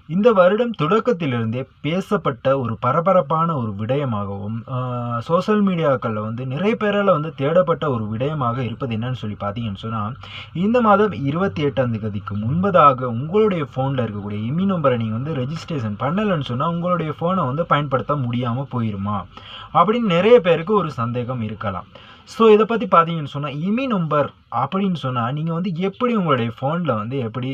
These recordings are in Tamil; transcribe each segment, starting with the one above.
இந்த வருடம் தொடக்கத்திலிருந்தே பேசப்பட்ட ஒரு பரபரப்பான ஒரு விடயமாகவும் சோஷியல் மீடியாக்களில் வந்து நிறைய பேரால் வந்து தேடப்பட்ட ஒரு விடயமாக இருப்பது என்னன்னு சொல்லி பார்த்தீங்கன்னு சொன்னால், இந்த மாதம் 28ஆம் தேதிக்கு முன்பதாக உங்களுடைய ஃபோனில் இருக்கக்கூடிய இமி நம்பரை நீங்கள் வந்து ரெஜிஸ்ட்ரேஷன் பண்ணலைன்னு சொன்னால் உங்களுடைய ஃபோனை வந்து பயன்படுத்த முடியாமல் போயிருமா அப்படின்னு நிறைய பேருக்கு ஒரு சந்தேகம் இருக்கலாம். ஸோ இதை பற்றி பார்த்தீங்கன்னு சொன்னால், இமி நம்பர் அப்படின்னு சொன்னால் நீங்கள் வந்து எப்படி உங்களுடைய ஃபோனில் வந்து எப்படி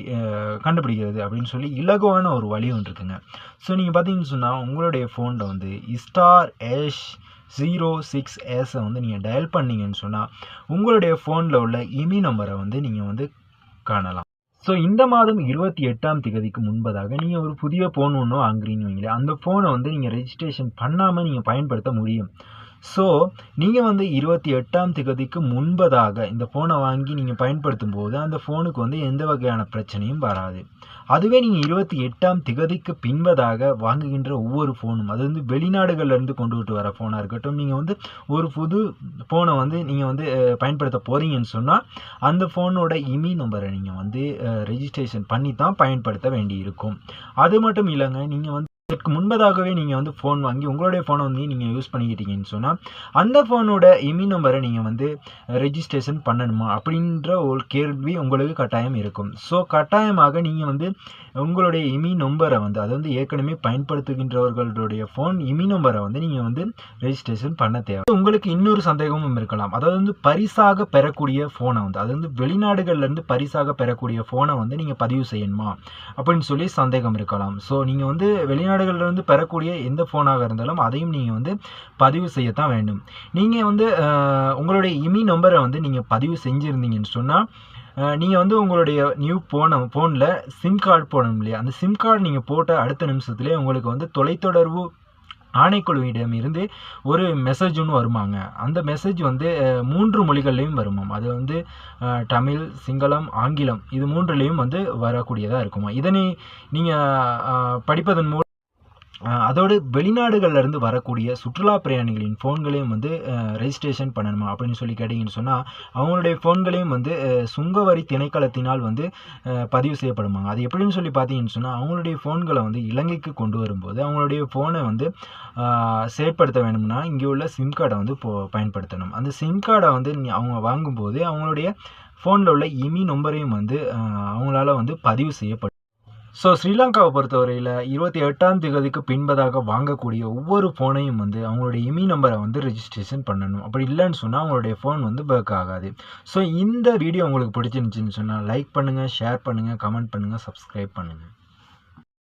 கண்டுபிடிக்கிறது அப்படின்னு சொல்லி இலகுவான ஒரு வழி ஒன்று இருக்குங்க. ஸோ நீங்கள் பார்த்தீங்கன்னு சொன்னால் உங்களுடைய ஃபோனில் வந்து *06s வந்து நீங்கள் டயல் பண்ணீங்கன்னு சொன்னால் உங்களுடைய ஃபோனில் உள்ள இமி நம்பரை வந்து நீங்கள் வந்து காணலாம். ஸோ இந்த மாதம் 28ஆம் தேதிக்கு முன்பதாக நீங்கள் ஒரு புதிய ஃபோன் ஒன்று வாங்குறீங்கன்னு வைங்களேன், அந்த ஃபோனை வந்து நீங்கள் ரெஜிஸ்ட்ரேஷன் பண்ணாமல் நீங்கள் பயன்படுத்த முடியும். ஸோ நீங்கள் வந்து 28ஆம் தேதிக்கு முன்பதாக இந்த ஃபோனை வாங்கி நீங்கள் பயன்படுத்தும் போது அந்த ஃபோனுக்கு வந்து எந்த வகையான பிரச்சனையும் வராது. அதுவே நீங்கள் 28ஆம் தேதிக்கு பின்பதாக வாங்குகின்ற ஒவ்வொரு ஃபோனும், அது வந்து வெளிநாடுகள்லேருந்து கொண்டுகிட்டு வர ஃபோனாக இருக்கட்டும், நீங்கள் வந்து ஒரு புது ஃபோனை வந்து நீங்கள் வந்து பயன்படுத்த போகிறீங்கன்னு சொன்னால் அந்த ஃபோனோட இமி நம்பரை நீங்கள் வந்து ரெஜிஸ்ட்ரேஷன் பண்ணி தான் பயன்படுத்த வேண்டி இருக்கும். அது மட்டும் இல்லைங்க, நீங்கள் வந்து இதற்கு முன்பதாகவே நீங்கள் வந்து ஃபோன் வாங்கி உங்களுடைய ஃபோனை வந்து நீங்கள் யூஸ் பண்ணிக்கிட்டீங்கன்னு சொன்னால் அந்த ஃபோனோட இமி நம்பரை நீங்கள் வந்து ரெஜிஸ்ட்ரேஷன் பண்ணணுமா அப்படின்ற ஒரு கேள்வி உங்களுக்கு கட்டாயம் இருக்கும். ஸோ கட்டாயமாக நீங்கள் வந்து உங்களுடைய இமி நம்பரை வந்து அது வந்து ஏற்கனவே பயன்படுத்துகின்றவர்களுடைய ஃபோன் இமி நம்பரை வந்து நீங்கள் வந்து ரெஜிஸ்ட்ரேஷன் பண்ண தேவை. உங்களுக்கு இன்னொரு சந்தேகமும் இருக்கலாம், அதாவது வந்து பரிசாக பெறக்கூடிய ஃபோனை வந்து அது வந்து வெளிநாடுகள்லேருந்து பரிசாக பெறக்கூடிய ஃபோனை வந்து நீங்கள் பதிவு செய்யணுமா அப்படின்னு சொல்லி சந்தேகம் இருக்கலாம். ஸோ நீங்கள் வந்து வெளிநாடுகளிலிருந்து பெறக்கூடிய எந்த ஃபோனாக இருந்தாலும் அதையும் நீங்கள் வந்து பதிவு செய்யத்தான் வேண்டும். நீங்கள் வந்து உங்களுடைய இமி நம்பரை வந்து நீங்கள் பதிவு செஞ்சுருந்தீங்கன்னு சொன்னால் நீங்கள் வந்து உங்களுடைய நியூ ஃபோனில் சிம் கார்டு போடணும் இல்லையா, அந்த சிம் கார்டு நீங்கள் போட்ட அடுத்த நிமிஷத்துலேயே உங்களுக்கு வந்து தொலைத்தொடர்பு ஆணைக்குழுவிடம் இருந்து ஒரு மெசேஜ் ஒன்று வருமாங்க. அந்த மெசேஜ் வந்து 3 மொழிகள்லையும் வருமாம். அது வந்து தமிழ், சிங்களம், ஆங்கிலம் இது 3லையும் வந்து வரக்கூடியதாக இருக்குமா. இதனை நீங்கள் படிப்பதன் மூலம் அதோடு வெளிநாடுகள்லேருந்து வரக்கூடிய சுற்றுலா பிரயாணிகளின் ஃபோன்களையும் வந்து ரெஜிஸ்ட்ரேஷன் பண்ணணுமா அப்படின்னு சொல்லி கேட்டிங்கன்னு சொன்னால் அவங்களுடைய ஃபோன்களையும் வந்து சுங்கவரி திணைக்களத்தினால் வந்து பதிவு செய்யப்படுமாங்க. அது எப்படின்னு சொல்லி பார்த்தீங்கன்னு சொன்னால் அவங்களுடைய ஃபோன்களை வந்து இலங்கைக்கு கொண்டு வரும்போது அவங்களுடைய ஃபோனை வந்து செயற்படுத்த வேணும்னா இங்கே உள்ள சிம் கார்டை வந்து பயன்படுத்தணும். அந்த சிம் கார்டை வந்து அவங்க வாங்கும்போது அவங்களுடைய ஃபோனில் உள்ள இமி நம்பரையும் வந்து அவங்களால வந்து பதிவு செய்யப்படும். ஸோ ஸ்ரீலங்காவை பொறுத்தவரையில் 28ஆம் தேதிக்கு பின்பதாக வாங்கக்கூடிய ஒவ்வொரு ஃபோனையும் வந்து அவங்களுடைய இமி நம்பரை வந்து ரெஜிஸ்ட்ரேஷன் பண்ணணும். அப்படி இல்லைன்னு சொன்னால் அவங்களுடைய ஃபோன் வந்து ஒர்க் ஆகாது. ஸோ இந்த வீடியோ உங்களுக்கு பிடிச்சிருந்துச்சின்னு சொன்னால் லைக் பண்ணுங்கள், ஷேர் பண்ணுங்கள், கமெண்ட் பண்ணுங்கள், சப்ஸ்கிரைப் பண்ணுங்கள்.